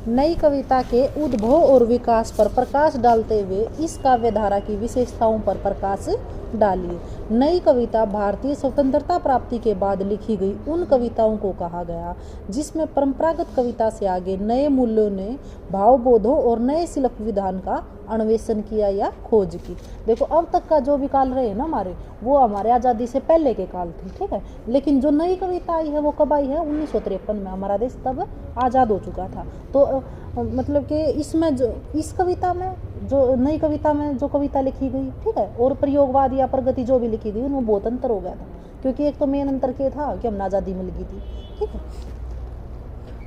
नई कविता के उद्भव और विकास पर प्रकाश डालते हुए इस काव्य धारा की विशेषताओं पर प्रकाश डालिए। नई कविता भारतीय स्वतंत्रता प्राप्ति के बाद लिखी गई उन कविताओं को कहा गया जिसमें परंपरागत कविता से आगे नए मूल्यों ने भावबोधों और नए शिल्प विधान का अन्वेषण किया या खोज की। देखो अब तक का जो भी काल रहे हैं ना हमारे, वो हमारे आज़ादी से पहले के काल थे, ठीक है। लेकिन जो नई कविता आई है वो कब आई है? 1953 में। हमारा देश तब आज़ाद हो चुका था। तो मतलब कि इसमें जो इस कविता में जो नई कविता में जो कविता लिखी गई, ठीक है, और प्रयोगवाद या प्रगति जो भी लिखी गई उनमें बहुत अंतर हो गया था। क्योंकि एक तो मेन अंतर क्या था कि हमने आज़ादी मिल गई थी, ठीक है।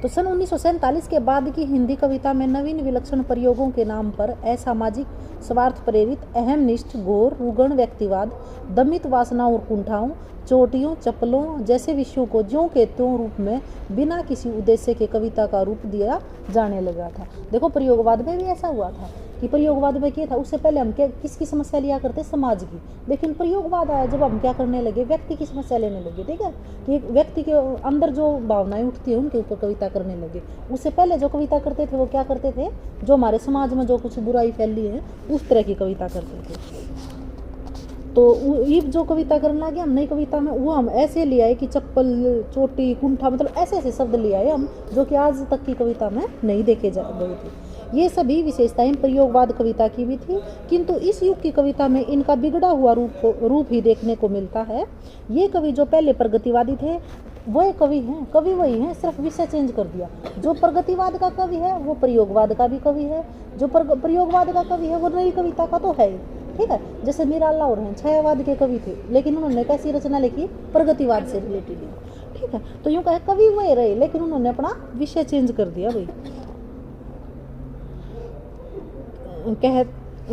तो सन 1947 के बाद की हिंदी कविता में नवीन विलक्षण प्रयोगों के नाम पर असामाजिक, स्वार्थ प्रेरित, अहमनिष्ठ, घोर, रुगण व्यक्तिवाद, दमित वासनाओं और कुंठाओं, चोटियों, चप्पलों जैसे विषयों को ज्यों के त्यों रूप में बिना किसी उद्देश्य के कविता का रूप दिया जाने लगा था। देखो प्रयोगवाद में भी ऐसा हुआ था कि प्रयोगवाद में क्या था, उससे पहले हम क्या किसकी समस्या लिया करते? समाज की। लेकिन प्रयोगवाद आया जब हम क्या करने लगे? व्यक्ति की समस्या लेने लगे, ठीक है, कि एक व्यक्ति के अंदर जो भावनाएं उठती है उनके ऊपर कविता करने लगे। उससे पहले जो कविता करते थे वो क्या करते थे? जो हमारे समाज में जो कुछ बुराई फैली है उस तरह की कविता करते थे। तो ये जो कविता करने लगे हम नई कविता में, वो हम ऐसे ले आए कि चप्पल, चोटी, कुंठा, मतलब ऐसे ऐसे शब्द ले आए हम जो कि आज तक की कविता में नहीं देखे जा गए थे। ये सभी विशेषताएं प्रयोगवाद कविता की भी थी, किंतु इस युग की कविता में इनका बिगड़ा हुआ रूप ही देखने को मिलता है। ये कवि जो पहले प्रगतिवादी थे वह कवि वही हैं, सिर्फ विषय चेंज कर दिया। जो प्रगतिवाद का कवि है वो प्रयोगवाद का भी कवि है, जो प्रयोगवाद का कवि है वो नई कविता का तो है, ठीक है। जैसे मीरा लाहौर हैं, छायावाद के कवि थे, लेकिन उन्होंने कैसी रचना लिखी? प्रगतिवाद से रिलेटेड, ठीक है। तो यूँ कहे कवि वही रहे लेकिन उन्होंने अपना विषय चेंज कर दिया। भाई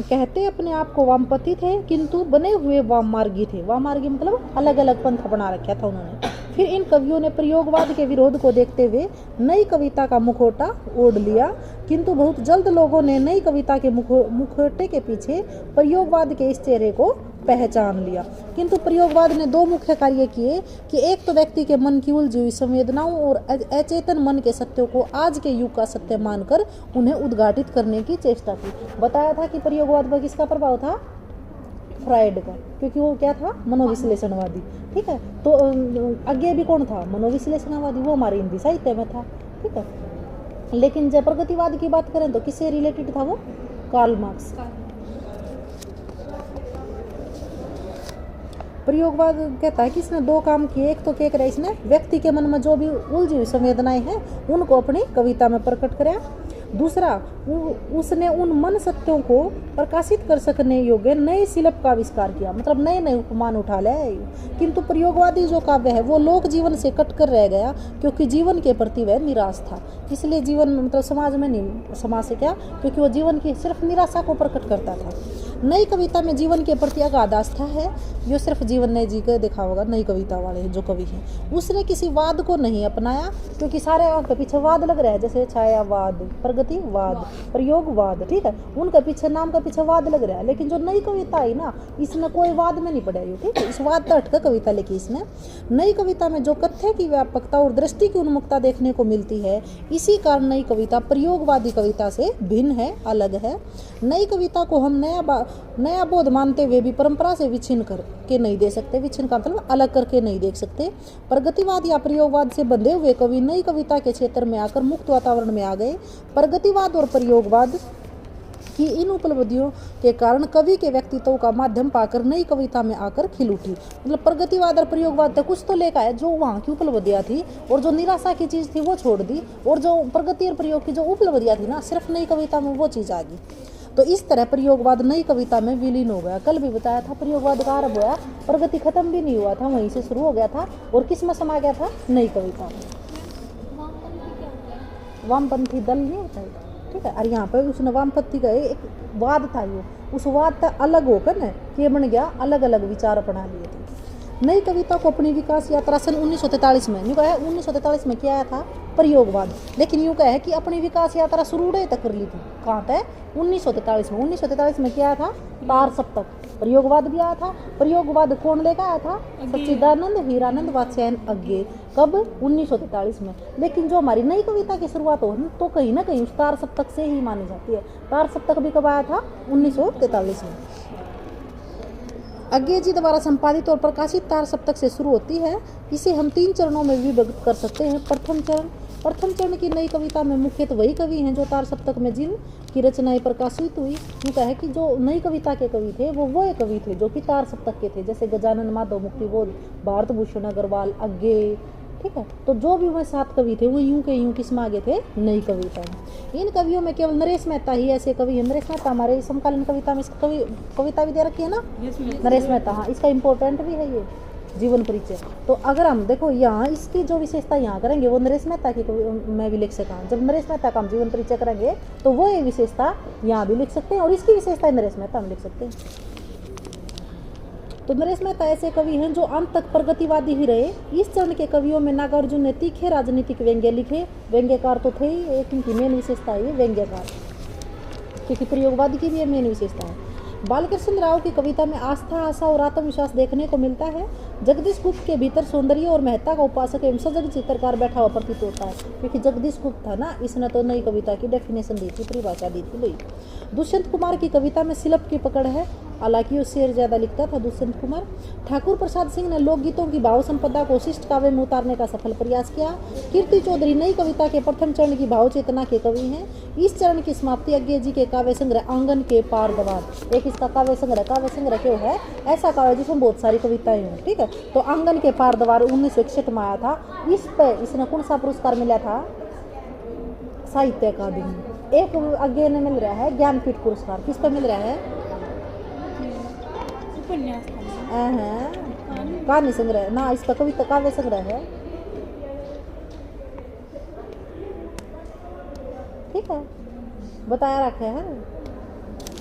कहते अपने आप को वामपंथी थे किंतु बने हुए वाममार्गी थे। वाममार्गी मतलब अलग अलग पंथ बना रखा था उन्होंने। फिर इन कवियों ने प्रयोगवाद के विरोध को देखते हुए नई कविता का मुखौटा ओढ़ लिया, किंतु बहुत जल्द लोगों ने नई कविता के मुखौटे के पीछे प्रयोगवाद के इस चेहरे को पहचान लिया। किंतु प्रयोगवाद ने दो मुख्य कार्य किए कि एक तो व्यक्ति के मन की उलझी हुई संवेदनाओं और अचेतन मन के सत्यों को आज के युग का सत्य मानकर उन्हें उद्घाटित करने की चेष्टा की। बताया था कि प्रयोगवाद पर किसका प्रभाव था? फ्राइड का, क्योंकि वो क्या था? मनोविश्लेषणवादी, ठीक है। तो आगे भी कौन था? मनोविश्लेषणवादी, वो हमारे हिंदी साहित्य में था, ठीक है। लेकिन जब प्रगतिवाद की बात करें तो किससे रिलेटेड था वो? Karl Marx. प्रयोगवाद कहता है कि इसने दो काम किए। एक तो क्या करा इसने? व्यक्ति के मन में जो भी उलझी हुई संवेदनाएं हैं उनको अपनी कविता में प्रकट कराया। दूसरा, उसने उन मन सत्यों को प्रकाशित कर सकने योग्य नए शिल्प का आविष्कार किया, मतलब नए नए उपमान उठा लाया। किंतु प्रयोगवादी जो काव्य है वो लोक जीवन से कटकर रह गया, क्योंकि जीवन के प्रति वह निराश था। इसलिए जीवन मतलब समाज में नहीं, समाज से क्या, क्योंकि वो जीवन की सिर्फ निराशा को प्रकट करता था। नई कविता में जीवन के प्रति अगाध आस्था है। जो सिर्फ जीवन ने जी कर देखा होगा नई कविता वाले जो कवि हैं। उसने किसी वाद को नहीं अपनाया, क्योंकि सारे उनके पीछे वाद लग रहे हैं, जैसे छायावाद, प्रगतिवाद, प्रयोगवाद, ठीक है, उनके पीछे नाम के पीछे वाद लग रहा है। लेकिन जो नई कविता आई ना, इसने कोई वाद में नहीं पढ़ाई, ठीक है, इस वाद पर हटकर कविता लिखी इसने। नई कविता में जो कथ्य की व्यापकता और दृष्टि की उन्मुक्ता देखने को मिलती है, इसी कारण नई कविता प्रयोगवादी कविता से भिन्न है, अलग है। नई कविता को हम नया बोध मानते हुए भी परंपरा से विच्छिन्न करके नहीं दे सकते। विच्छिन्न का मतलब अलग करके नहीं देख सकते। प्रगतिवाद या प्रयोगवाद से बंधे हुए कवि नई कविता के क्षेत्र में आकर मुक्त वातावरण में आ गए। प्रगतिवाद और प्रयोगवाद की इन उपलब्धियों के कारण कवि के व्यक्तित्व का माध्यम पाकर नई कविता में आकर खिल उठी। मतलब प्रगतिवाद और प्रयोगवाद कुछ तो लेकर आए जो वहाँ की उपलब्धियाँ थी, और जो निराशा की चीज़ थी वो छोड़ दी, और जो प्रगति और प्रयोग की जो उपलब्धियाँ थी ना, सिर्फ नई कविता में वो चीज़ आ गई। तो इस तरह प्रयोगवाद नई कविता में विलीन हो गया। कल भी बताया था प्रयोगवाद का आरंभ हुआ, प्रगति खत्म भी नहीं हुआ था, वहीं से शुरू हो गया था, और किस में समा गया था? नई कविता में। वामपंथी दल नहीं होता है, ठीक है। और यहाँ पर उसने वामपंथी का एक वाद था, ये उस वाद का अलग होकर न कि बन गया, अलग अलग विचार अपना लिए थे। नई कविता को अपनी विकास यात्रा सन 1943 में, यूँ कहा है 1943 में क्या आया था, प्रयोगवाद। लेकिन यूँ कहा है कि अपनी विकास यात्रा शुरू तक कर ली थी, कहाँ तक, 1943 में। 1943 में क्या आया था, तार सप्तक, प्रयोगवाद भी आया था। प्रयोगवाद कौन लेकर आया था, सच्चिदानंद हीरानंद वात्स्यायन अज्ञे, कब, 1943 में। लेकिन जो हमारी नई कविता की शुरुआत हो तो कहीं ना कहीं उस तार सप्तक से ही मानी जाती है। तार सप्तक भी कब आया था, 1943 में। अज्ञे जी द्वारा संपादित और प्रकाशित तार सप्तक से शुरू होती है। इसे हम 3 चरणों में विभक्त कर सकते हैं। प्रथम चरण की नई कविता में मुख्यतः वही कवि हैं जो तार सप्तक में जिन की रचनाएं प्रकाशित हुई। उनका है कि जो नई कविता के कवि थे वो कवि थे जो कि तार सप्तक के थे, जैसे गजानन माधव, मुक्तिबोध, भारत भूषण अग्रवाल, अज्ञे, ठीक है। तो जो भी वह 7 कवि थे वो यूं के यूं किसमें आगे थे, नई कविता में। इन कवियों में केवल नरेश मेहता ही ऐसे कवि हैं। नरेश मेहता हमारे समकालीन कविता में कविता भी दे रखी है ना, नरेश मेहता, हाँ, इसका इम्पोर्टेंट भी है ये जीवन परिचय। तो अगर हम देखो यहाँ इसकी जो विशेषता यहाँ करेंगे वो नरेश मेहता की मैं भी लिख सका। जब नरेश मेहता का हम जीवन परिचय करेंगे तो वो ये विशेषता यहाँ भी लिख सकते हैं और इसकी विशेषता नरेश मेहता में लिख सकते हैं। तो नरेश मेहता ऐसे कवि हैं जो अंत तक प्रगतिवादी ही रहे। इस चरण के कवियों में नागार्जुन ने तीखे राजनीतिक व्यंग्य लिखे। व्यंग्यकार तो थे ही, एक इनकी मेन विशेषता है व्यंग्यकार, क्योंकि प्रयोगवादी की भी मेन विशेषता है। बालकृष्ण राव की कविता में आस्था, आशा और आत्मविश्वास देखने को मिलता है। जगदीश गुप्त के भीतर सौंदर्य और महत्ता का उपासक एवं सजग चित्रकार बैठा हुआ प्रतीत होता है, क्योंकि जगदीश गुप्त था ना, इसने तो नई कविता की डेफिनेशन दी थी, परिभाषा दी थी भाई। दुष्यंत कुमार की कविता में शिल्प की पकड़ है, हालांकि वो शेर ज्यादा लिखता था दुष्यंत कुमार। ठाकुर प्रसाद सिंह ने लोकगीतों की भाव संपदा को शिष्ट काव्य में उतारने का सफल प्रयास किया। कीर्ति चौधरी नई कविता के प्रथम चरण की भाव चेतना के कवि हैं। इस चरण की समाप्ति अज्ञे जी के काव्य संग्रह आंगन के पार दवार, एक इसका काव्य संग्रह क्यों है, ऐसा काव्य जिसमें बहुत सारी कविताएं हैं, ठीक है। तो आंगन के पार दवार 1961 में आया था। इस पे इसने कौन सा पुरस्कार मिला था, साहित्य अकादमी। एक अज्ञे ने मिल रहा है ज्ञानपीठ पुरस्कार, किस पे मिल रहा है, कहानी संग्रह ना, इसका कविता काव्य संग्रह है, ठीक है, बताया रखा है,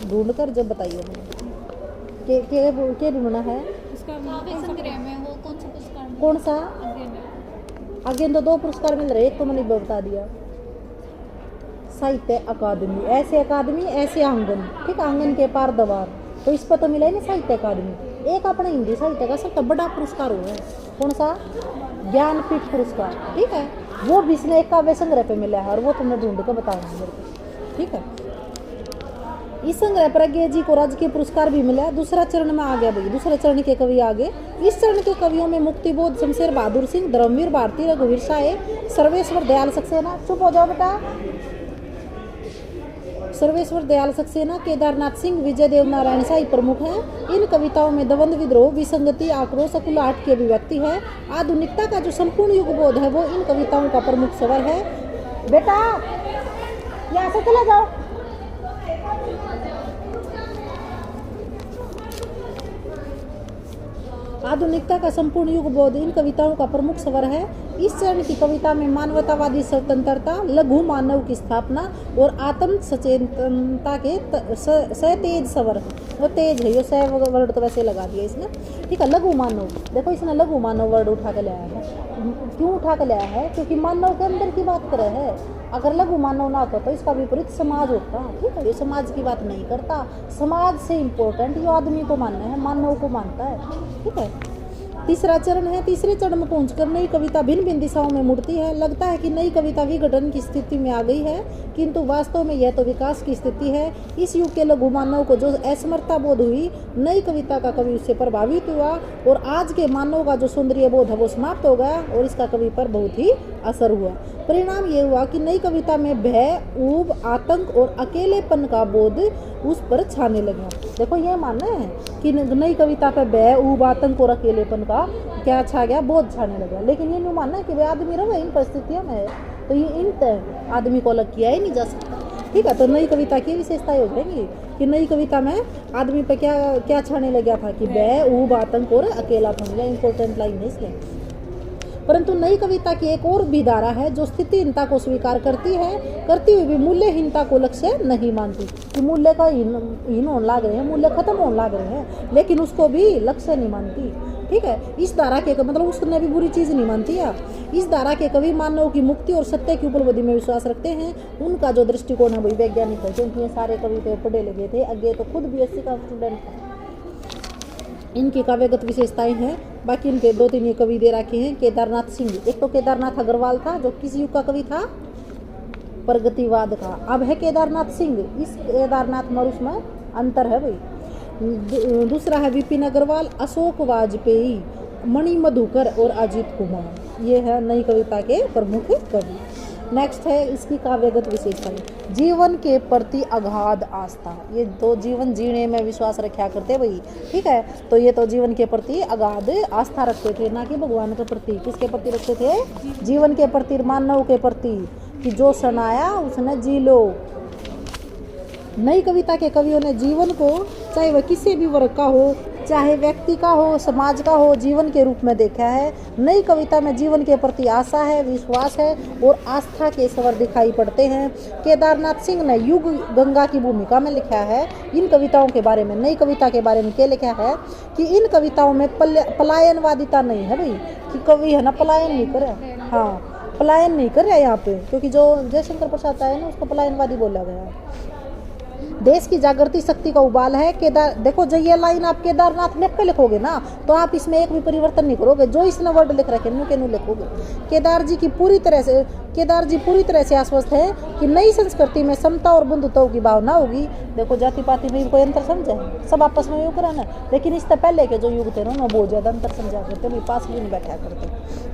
ढूंढ कर जब बताइए के ढूंढना है। काव्य संग्रह में वो कौन सा पुरस्कार, कौन सा, अज्ञे तो 2 पुरस्कार मिल रहे, एक तो मैंने बता दिया, साहित्य अकादमी, ऐसे आंगन, ठीक, आंगन के पार दवार, तो इस पर तो मिला ही नहीं साहित्य अकादमी। एक अपना हिंदी साहित्य का सबसे बड़ा पुरस्कार हुआ है, कौन सा, ज्ञानपीठ पुरस्कार, ठीक है, वो भी इसने एक काव्य संग्रह पे मिला है और वो तुमने ढूंढ कर बताऊंगा मेरे को, ठीक है। इस संग्रह पर अज्ञे जी को राजकीय पुरस्कार भी मिला। दूसरा चरण में आ गया भाई, दूसरे चरण के कवि आगे। इस चरण के कवियों में मुक्तिबोध, शमशेर बहादुर सिंह, धर्मवीर भारती, रघुवीर साहे, सर्वेश्वर दयाल सक्सेना, चुप हो जाओ बेटा, सर्वेश्वर दयाल सक्सेना, केदारनाथ सिंह, विजय देव नारायण शाही प्रमुख हैं। इन कविताओं में दवंद, विद्रोह, विसंगति, आक्रोश, अकुलाहट की अभिव्यक्ति है। आधुनिकता का जो संपूर्ण युगबोध है वो इन कविताओं का प्रमुख स्वर है। बेटा यहाँ से चला जाओ, आधुनिकता का संपूर्ण युगबोध इन कविताओं का प्रमुख स्वर है। इस चरण की कविता में मानवतावादी स्वतंत्रता, लघु मानव की स्थापना और आत्म सचेतनता के सतेज स्वर, वो तेज है, ये वर्ड तो वैसे लगा दिया इसने, ठीक है। लघु मानव, देखो इसने लघु मानव वर्ड उठा के लाया है, क्यों उठा के लाया है, क्योंकि मानव के अंदर की बात कर रहे हैं। अगर लघु मानव ना होता तो इसका विपरीत समाज होता, ठीक है। ये समाज की बात नहीं करता, समाज से इम्पोर्टेंट ये आदमी को मानना है, मानव को मानता है, ठीक है। तीसरा चरण है। तीसरे चरण में पहुंचकर नई कविता भिन्न भिन्न दिशाओं में मुड़ती है। लगता है कि नई कविता विघटन की स्थिति में आ गई है, किंतु वास्तव में यह तो विकास की स्थिति है। इस युग के लघु मानव को जो असमर्थता बोध हुई, नई कविता का कवि उससे प्रभावित हुआ और आज के मानव का जो सौंदर्य बोध है वो समाप्त हो गया और इसका कवि पर बहुत ही असर हुआ। परिणाम ये हुआ कि नई कविता में भय, ऊब, आतंक और अकेलेपन का बोध उस पर छाने लगा। देखो ये मानना है कि नई कविता पे भय, ऊब, आतंक और अकेलेपन का क्या छा गया, बोध छाने लगा। लेकिन ये नहीं मानना है कि वे आदमी रहे इन परिस्थितियों में, तो ये इन आदमी को अलग किया ही नहीं जा सकता, ठीक है। तो नई कविता की विशेषताएं हो जाएंगी कि नई कविता में आदमी पे क्या छाने लगा था कि भय, ऊब, आतंक और अकेलापन, यह इंपॉर्टेंट लाइन है इसलिए। परंतु नई कविता की एक और भी धारा है जो स्थितिहीनता को स्वीकार करती हुई भी मूल्यहीनता को लक्ष्य नहीं मानती कि मूल्य का हीन होने लग रहे हैं, मूल्य खत्म होने लग रहे हैं, लेकिन उसको भी लक्ष्य नहीं मानती। ठीक है। इस धारा के मतलब उसने भी बुरी चीज नहीं मानती है। इस धारा के कवि मानव की मुक्ति और सत्य की उपलब्धि में विश्वास रखते हैं। उनका जो दृष्टिकोण है वही वैज्ञानिक है, क्योंकि ये सारे कवि तो पढ़े लिखे थे, आगे तो खुद बीएससी का स्टूडेंट था। इनकी काव्यगत विशेषताएं हैं। बाकी इनके 2-3 ये कवि दे रखे हैं। केदारनाथ सिंह, एक तो केदारनाथ अग्रवाल था जो किस युग का कवि था, प्रगतिवाद का। अब है केदारनाथ सिंह, इस केदारनाथ और उसमें अंतर है भाई। दूसरा है विपिन अग्रवाल, अशोक वाजपेयी, मणि मधुकर और अजीत कुमार। ये है नई कविता के प्रमुख कवि। नेक्स्ट है इसकी काव्यगत विशेषताएं। जीवन के प्रति अगाध आस्था, ये तो जीवन जीने में विश्वास रखा करते भाई, ठीक है। तो ये तो जीवन के प्रति अगाध आस्था रखते थे, ना कि भगवान के प्रति। किसके प्रति रखते थे? जीवन के प्रति, मानव के प्रति, कि जो सनाया उसने जी लो। नई कविता के कवियों ने जीवन को, चाहे वह किसी भी वर्ग का हो, चाहे व्यक्ति का हो, समाज का हो, जीवन के रूप में देखा है। नई कविता में जीवन के प्रति आशा है, विश्वास है और आस्था के स्वर दिखाई पड़ते हैं। केदारनाथ सिंह ने युग गंगा की भूमिका में लिखा है इन कविताओं के बारे में। नई कविता के बारे में क्या लिखा है कि इन कविताओं में पलायनवादिता नहीं है भाई, कि कवि है ना पलायन नहीं करे, हाँ पलायन नहीं कर रहा है यहाँ पे, क्योंकि जो जयशंकर प्रसाद है ना उसको पलायनवादी बोला गया है। देश की जागृति शक्ति का उबाल है। देखो जो ये लाइन आप केदारनाथ लिख के लिखोगे ना, तो आप इसमें एक भी परिवर्तन नहीं करोगे, जो इसने वर्ड लिख रखे न्यू के न्यू लिखोगे। केदार जी पूरी तरह से आश्वस्त है कि नई संस्कृति में समता और बंधुत्व की भावना होगी। देखो जाति पाति में कोई अंतर समझे, सब आपस में युग रहना, लेकिन इससे पहले के जो युग थे ना बहुत ज्यादा अंतर समझा करते, भी पास भी नहीं बैठा करते।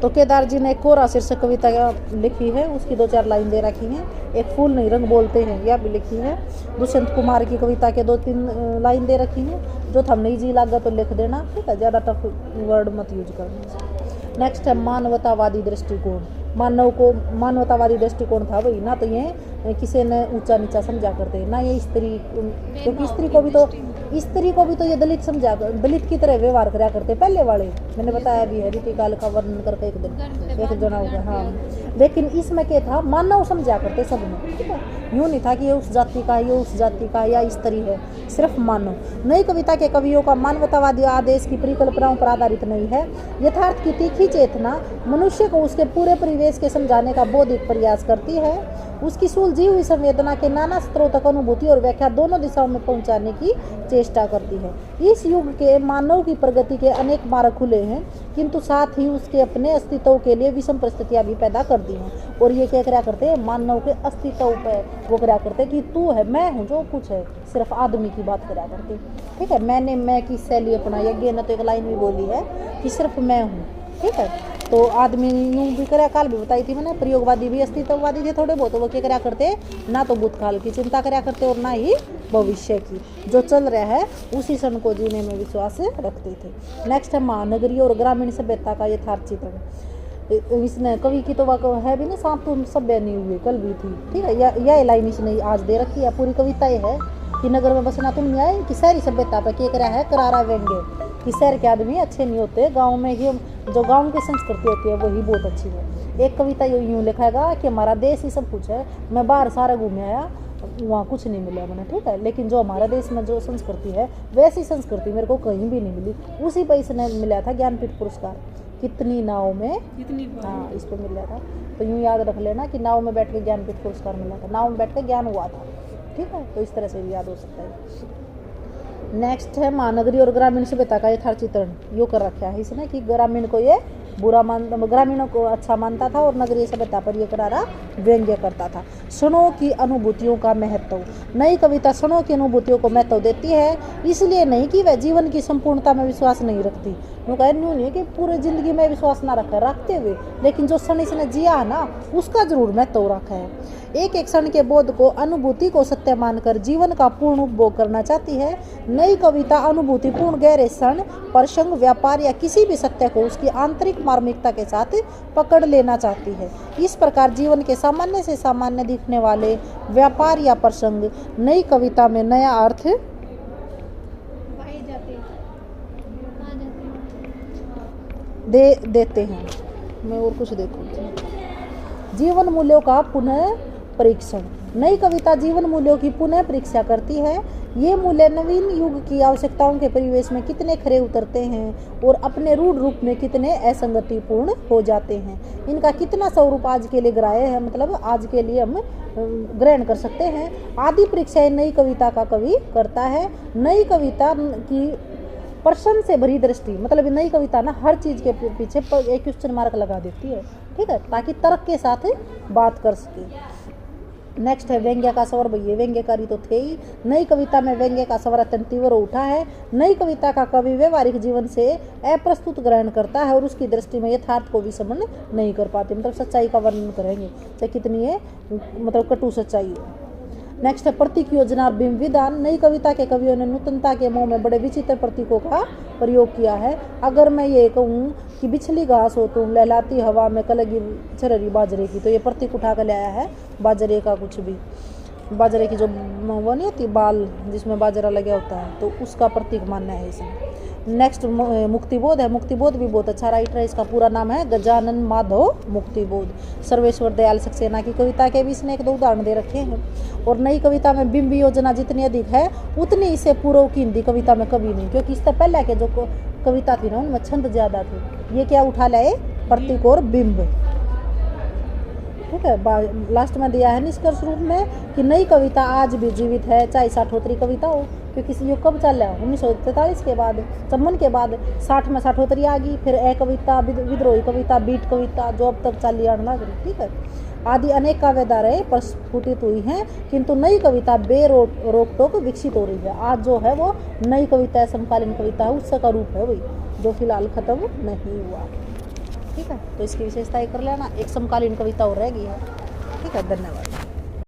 तो केदार जी ने एक कोरा शीर्षक कविता लिखी है, उसकी 2-4 लाइन दे रखी हैं। एक फूल नहीं रंग बोलते हैं, यह भी लिखी है। दुष्यंत कुमार की कविता के 2-3 लाइन दे रखी हैं। जो थम नहीं जी लागा तो लिख देना, ठीक है, ज़्यादा टफ वर्ड मत यूज करना। नेक्स्ट है मानवतावादी दृष्टिकोण। मानवतावादी दृष्टिकोण था भाई, ना तो ये किसी ने ऊंचा नीचा समझा करते, ना ये स्त्री, क्योंकि स्त्री को भी तो ये दलित समझा, दलित की तरह व्यवहार करा करते पहले वाले। मैंने बताया भी है, रीति काल का वर्णन करके एक जना होगा, हाँ। लेकिन इसमें क्या था, मानव समझा करते सब में, ठीक है। यूँ नहीं था कि ये उस जाति का, ये उस जाति का या स्त्री है, सिर्फ मानव। नई कविता के कवियों का मानवतावादी आदेश की परिकल्पनाओं पर आधारित नहीं है। यथार्थ की तीखी चेतना मनुष्य को उसके पूरे परिवेश के समझाने का बौद्धिक प्रयास करती है। उसकी सुलझी हुई संवेदना के नाना स्तरों तक अनुभूति और व्याख्या दोनों दिशाओं में पहुंचाने की चेष्टा करती है। इस युग के मानव की प्रगति के अनेक मार्ग खुले हैं, किंतु साथ ही उसके अपने अस्तित्व के लिए विषम परिस्थितियां भी पैदा कर दी हैं। और ये क्या करा करते हैं, मानव के अस्तित्व पे वो करा करते कि तू है, मैं हूँ, जो कुछ है, सिर्फ आदमी की बात करा करते, ठीक है। मैंने मैं की शैली अपनाई, यज्ञ ने तो एक लाइन भी बोली है कि सिर्फ मैं हूँ, ठीक है। तो आदमी यूँ भी करा, काल भी बताई थी मैंने, प्रयोगवादी भी अस्तित्ववादी थे थोड़े बहुत। वो क्या करा करते, ना तो भूतकाल की चिंता करा करते और ना ही भविष्य की, जो चल रहा है उसी क्षण को जीने में विश्वास रखते थे। नेक्स्ट है महानगरीय और ग्रामीण सभ्यता का यथार्थ चित्रण। इसने कवि की तो है भी ना, सांप तुम सभ्य नहीं हुए कल भी थी, ठीक है। यह लाइन इसने आज दे रखी है। पूरी कविता ये है कि नगर में बसना तुम नहीं आए, कि शहरी सभ्यता पर क्या करा है, करारा व्यंग्य, कि शहर के आदमी अच्छे नहीं होते, गाँव में ही जो गाँव की संस्कृति होती है वही बहुत अच्छी है। एक कविता यूँ लिखाएगा कि हमारा देश ही सब कुछ है, मैं बाहर सारा घूमे आया, वहाँ कुछ नहीं मिला मैंने, ठीक है। लेकिन जो हमारा देश में जो संस्कृति है वैसी संस्कृति मेरे को कहीं भी नहीं मिली। उसी पर इसने मिला था ज्ञानपीठ पुरस्कार, कितनी नाव में, हाँ इस पर मिला था। तो यूँ याद रख लेना कि नाव में बैठ के ज्ञानपीठ पुरस्कार मिला था, नाव में बैठ के ज्ञान हुआ था, ठीक है। तो इस तरह से भी याद हो सकता है। नेक्स्ट है महानगरी और ग्रामीण सभ्यता का यथार्थ चित्रण। यो कर रखा है इसने कि ग्रामीण को ये ग्रामीणों को अच्छा मानता था और नगरीय सभ्यता पर ये करारा व्यंग्य करता था। क्षणों की अनुभूतियों का महत्व। नई कविता क्षणों की अनुभूतियों को महत्व देती है, इसलिए नहीं कि वह जीवन की संपूर्णता में विश्वास नहीं रखती। न्यू नहीं है कि पूरे जिंदगी में विश्वास ना रखते हुए, लेकिन जो क्षण इसने जिया है ना उसका जरूर महत्व रखा है। एक एक क्षण के बोध को, अनुभूति को सत्य मानकर जीवन का पूर्ण उपभोग करना चाहती है। नई कविता अनुभूतिपूर्ण गहरे क्षण, प्रसंग, व्यापार या किसी भी सत्य को उसकी आंतरिक मार्मिकता के साथ पकड़ लेना चाहती है। इस प्रकार जीवन के सामान्य से सामान्य दिखने वाले व्यापार या प्रसंग नई कविता में नया अर्थ देते हैं। मैं और कुछ देखूँ, जीवन मूल्यों का पुनः परीक्षण। नई कविता जीवन मूल्यों की पुनः परीक्षा करती है। ये मूल्य नवीन युग की आवश्यकताओं के परिवेश में कितने खरे उतरते हैं और अपने रूढ़ रूप में कितने असंगतिपूर्ण हो जाते हैं। इनका कितना स्वरूप आज के लिए ग्राह्य है, मतलब आज के लिए हम ग्रहण कर सकते हैं। आदि परीक्षा नई कविता का कवि करता है। नई कविता की प्रश्न से भरी दृष्टि, मतलब नई कविता ना हर चीज के पीछे एक क्वेश्चन मार्क लगा देती है, ठीक है, ताकि तर्क के साथ बात कर सके। नेक्स्ट है व्यंग्य का स्वर। भैया व्यंग्यकारी तो थे ही। नई कविता में व्यंग्य का स्वर अत्यंत तीव्र उठा है। नई कविता का कवि व्यवहारिक जीवन से अप्रस्तुत ग्रहण करता है और उसकी दृष्टि में यथार्थ को भी समझ नहीं कर पाते, मतलब सच्चाई का वर्णन करेंगे चाहे कितनी है मतलब कटु सच्चाई है। नेक्स्ट है प्रतीक योजना और बिंब विधान। नई कविता के कवियों ने नूतनता के मोह में बड़े विचित्र प्रतीकों का प्रयोग किया है। अगर मैं ये कहूँ कि बिछली घास हो तुम, लहलाती हवा में कलगी चररी बाजरे की, तो ये प्रतीक उठा कर लाया है बाजरे का, कुछ भी बाजरे की जो वो नहीं होती बाल जिसमें बाजरा लगा होता है, तो उसका प्रतीक मानना है इसमें। नेक्स्ट मुक्तिबोध है। मुक्तिबोध भी बहुत अच्छा राइटर है। इसका पूरा नाम है गजानन माधव मुक्तिबोध। सर्वेश्वर दयाल सक्सेना की कविता के भी इसने एक दो उदाहरण दे रखे हैं। और नई कविता में बिंब योजना जितनी अधिक है उतनी इसे पूर्व की हिंदी कविता में कभी नहीं, क्योंकि इससे पहले के जो कविता थी ना उनमें छंद ज्यादा थे। ये क्या उठा लाए, प्रतीक और बिंब, ठीक है। लास्ट में दिया है निष्कर्ष रूप में कि नई कविता आज भी जीवित है, चाहे साठोत्तरी कविता हो, क्योंकि ये कब चल रहा है 1943 के बाद, चम्मन के बाद 60 में साठोत्तरी आ गई, फिर ए कविता, विद्रोही कविता, बीट कविता, जो अब तक चली आने लग रही, ठीक है। आदि अनेक काव्यधाराएं प्रस्फुटित हुई हैं, किंतु नई कविता रोक टोक विकसित हो रही है। आज जो है वो नई कविता समकालीन कविता है, उसका रूप है वही, जो फिलहाल खत्म नहीं हुआ, ठीक है। तो इसकी विशेषताएं कर लेना। एक समकालीन कविता और रह गई है, ठीक है। धन्यवाद।